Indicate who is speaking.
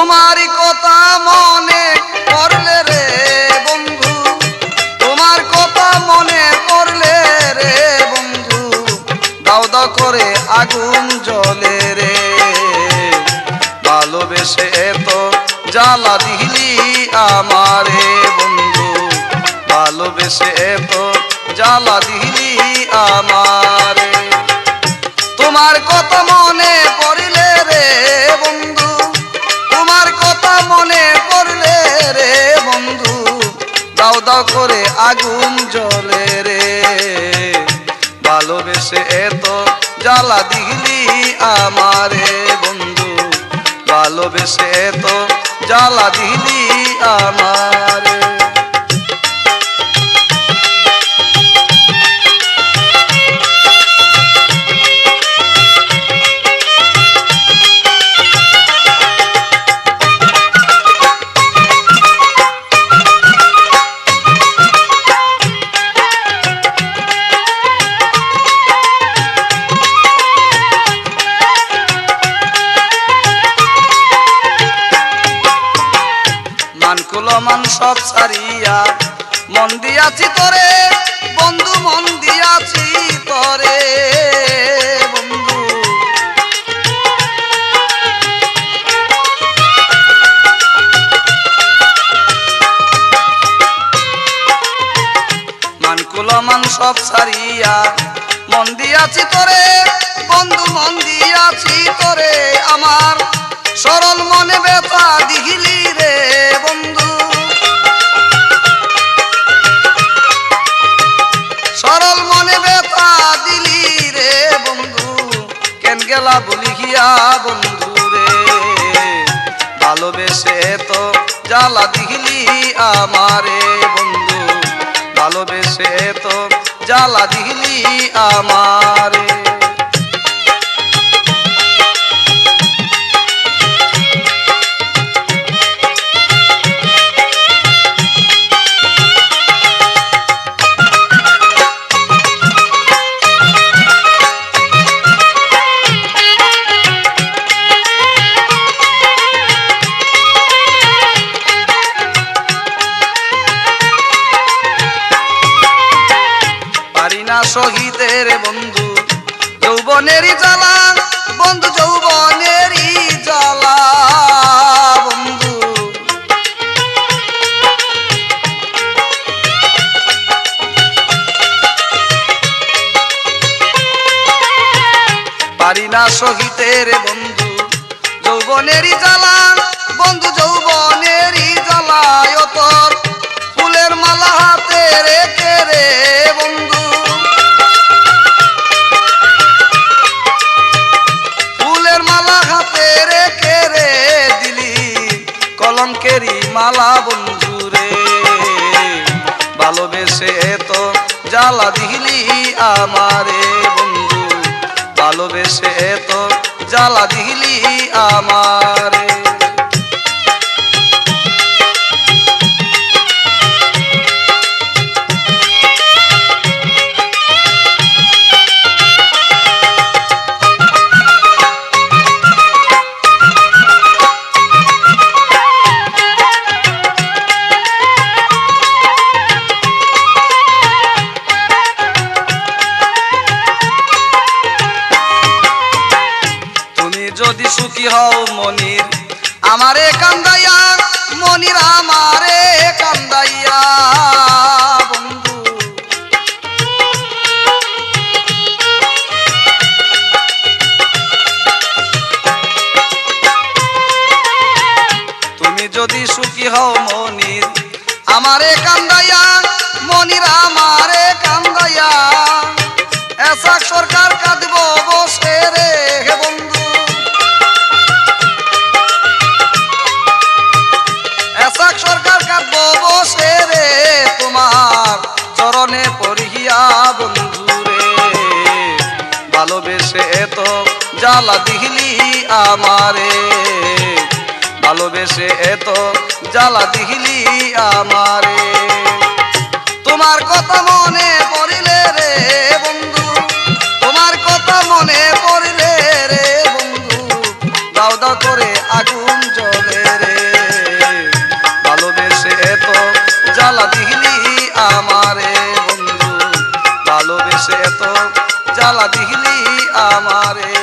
Speaker 1: তোমারই কথা মনে পড়লে রে বন্ধু, তোমার কথা মনে পড়লে রে বন্ধু, দাও দাও করে আগুন জ্বলে রে। ভালোবেসে তো জ্বালা দিলি আমারে বন্ধু, ভালোবেসে তো জ্বালা দিলি আমারে। তোমার কথা মনে পড়লে রে বন্ধু, তোমার কথা মনে পড়লে রে বন্ধু, দাও দাও করে আগুন জ্বলে রে। ভালোবেসে তো জ্বালা দিলি আমারে বন্ধু, ভালোবেসে তো জ্বালা দিলি আমারে। মান সব ছাড়িয়া মন দিয়াছি তোরে বন্ধু, মন দিয়াছি তোরে বন্ধু। মান সব ছাড়িয়া মন দিয়াছি তোরে বন্ধু, মন দিয়াছি তোরে। আমার সরল মনে ব্যথা দিহিলি রে বন্ধু, সরল মনে ব্যথা দিলি রে বন্ধু, কেন গেলা বলিয়া বন্ধু রে। ভালোবেসে তো জ্বালা দিলি আমারে বন্ধু, ভালোবেসে তো জ্বালা দিলি আমারে। শহীদের বন্ধু যৌবনেরই জ্বালা বন্ধু, যৌবনেরই জ্বালা বন্ধু। পারি না শহীদের বন্ধু যৌবনেরই জ্বালা বন্ধু, যৌবনেরই জ্বালা। তোর ফুলের মালা হাতে রেখে রে বন্ধু, কলঙ্কেরি মালা বন্ধু রে। ভালোবেসে তো জ্বালা দিলি আমারে বন্ধু, ভালোবেসে তো জ্বালা দিলি আমারে। যদি সুখী হও মনির আমারে কান্দাইয়া, মনির আমারে কান্দাইয়া বন্ধু। তুমি যদি সুখী হও মনির আমারে কান্দাইয়া, মনির আমারে কান্দাইয়া। এসাক সরকার কাঁদব বসে রে বন্ধু, সরকার কাঁদব বসে রে তোমার চরণে পড়িয়া বন্ধু রে। ভালোবেসে তো জ্বালা দিলি আমারে, ভালোবেসে তো জ্বালা দিলি আমারে। তোমার কথা মনে পড়িলে রে বন্ধু, তোমার কথা মনে পড়িলে রে বন্ধু, দাও দাও করে আগুন জ্বলে। আমারে বন্ধু ভালোবেসে এত জ্বালা দিলি আমারে